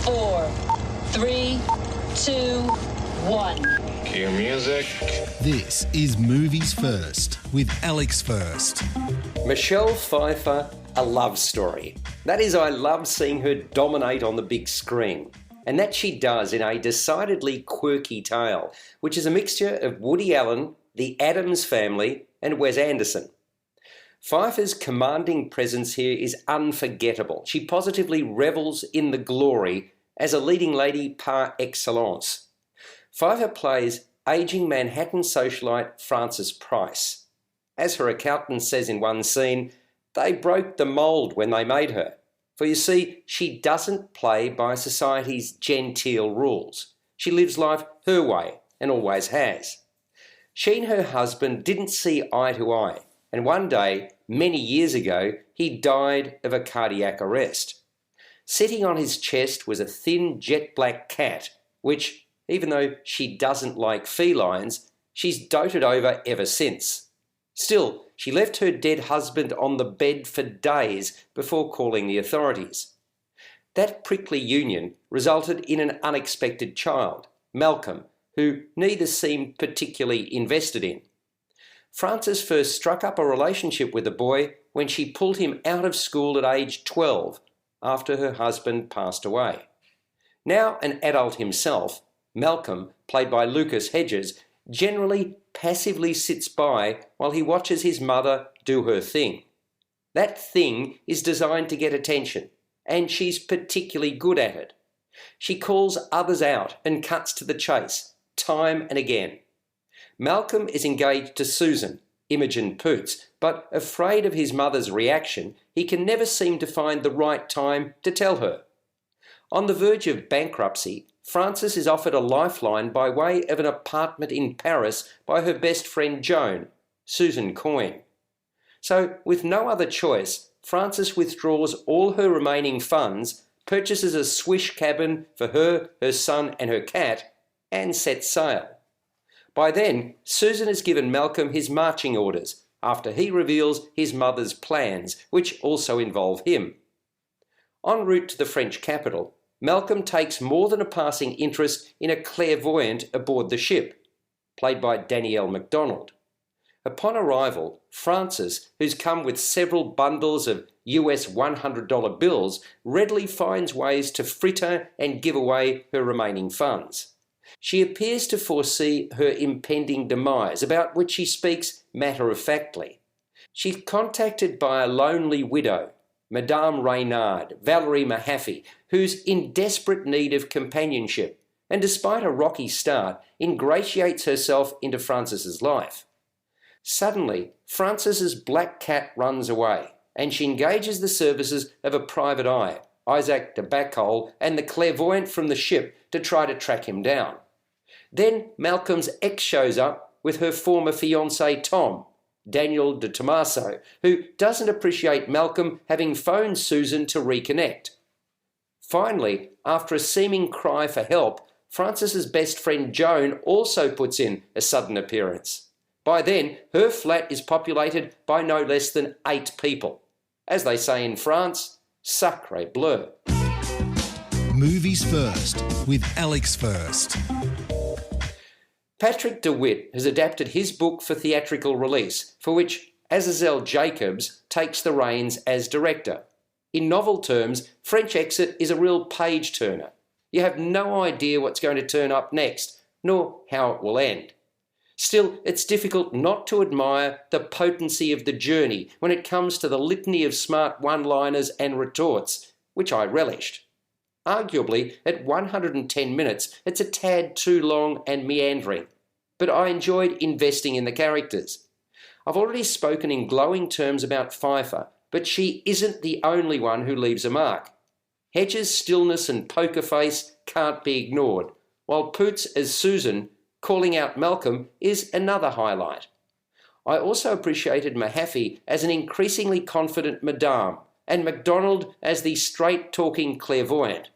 4, 3, 2, 1. Cue music. This is Movies First with Alex First. Michelle Pfeiffer, a love story. That is, I love seeing her dominate on the big screen. And that she does in a decidedly quirky tale, which is a mixture of Woody Allen, the Addams Family, and Wes Anderson. Pfeiffer's commanding presence here is unforgettable. She positively revels in the glory as a leading lady par excellence. Pfeiffer plays aging Manhattan socialite Frances Price. As her accountant says in one scene, they broke the mould when they made her. For you see, she doesn't play by society's genteel rules. She lives life her way and always has. She and her husband didn't see eye to eye, and one day, many years ago, he died of a cardiac arrest. Sitting on his chest was a thin jet black cat, which, even though she doesn't like felines, she's doted over ever since. Still, she left her dead husband on the bed for days before calling the authorities. That prickly union resulted in an unexpected child, Malcolm, who neither seemed particularly invested in. Frances first struck up a relationship with the boy when she pulled him out of school at age 12 after her husband passed away. Now an adult himself, Malcolm, played by Hedges, generally passively sits by while he watches his mother do her thing. That thing is designed to get attention, and she's particularly good at it. She calls others out and cuts to the chase, time and again. Malcolm is engaged to Susan, Imogen Poots, but afraid of his mother's reaction, he can never seem to find the right time to tell her. On the verge of bankruptcy, Frances is offered a lifeline by way of an apartment in Paris by her best friend Joan, Susan Coyne. So, with no other choice, Frances withdraws all her remaining funds, purchases a swish cabin for her son and her cat, and sets sail. By then, Susan has given Malcolm his marching orders after he reveals his mother's plans, which also involve him. En route to the French capital, Malcolm takes more than a passing interest in a clairvoyant aboard the ship, played by Danielle MacDonald. Upon arrival, Frances, who's come with several bundles of US $100 bills, readily finds ways to fritter and give away her remaining funds. She appears to foresee her impending demise, about which she speaks matter-of-factly. She's contacted by a lonely widow, Madame Reynard, Valerie Mahaffey, who's in desperate need of companionship, and despite a rocky start, ingratiates herself into Frances's life. Suddenly, Frances's black cat runs away, and she engages the services of a private eye, Isaac de Bacol, and the clairvoyant from the ship to try to track him down. Then Malcolm's ex shows up with her former fiancé Tom, Daniel de Tomaso, who doesn't appreciate Malcolm having phoned Susan to reconnect. Finally, after a seeming cry for help, Frances's best friend Joan also puts in a sudden appearance. By then, her flat is populated by no less than 8 people. As they say in France, sacre bleu. Movies First with Alex First. Patrick DeWitt has adapted his book for theatrical release, for which Azazel Jacobs takes the reins as director. In novel terms, French Exit is a real page-turner. You have no idea what's going to turn up next, nor how it will end. Still, it's difficult not to admire the potency of the journey when it comes to the litany of smart one-liners and retorts, which I relished. Arguably, at 110 minutes, it's a tad too long and meandering, but I enjoyed investing in the characters. I've already spoken in glowing terms about Pfeiffer, but she isn't the only one who leaves a mark. Hedges' stillness and poker face can't be ignored, while Poots as Susan, calling out Malcolm, is another highlight. I also appreciated Mahaffey as an increasingly confident Madame, and MacDonald as the straight-talking clairvoyant.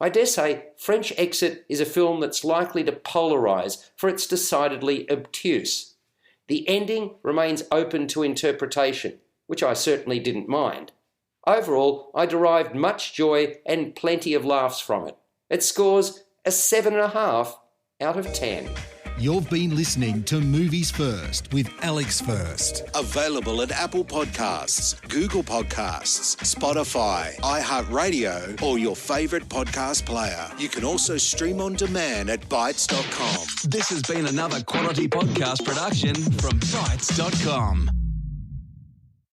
I dare say French Exit is a film that's likely to polarise, for it's decidedly obtuse. The ending remains open to interpretation, which I certainly didn't mind. Overall, I derived much joy and plenty of laughs from it. It scores a 7.5 out of 10. You've been listening to Movies First with Alex First. Available at Apple Podcasts, Google Podcasts, Spotify, iHeartRadio, or your favourite podcast player. You can also stream on demand at Bytes.com. This has been another quality podcast production from Bytes.com.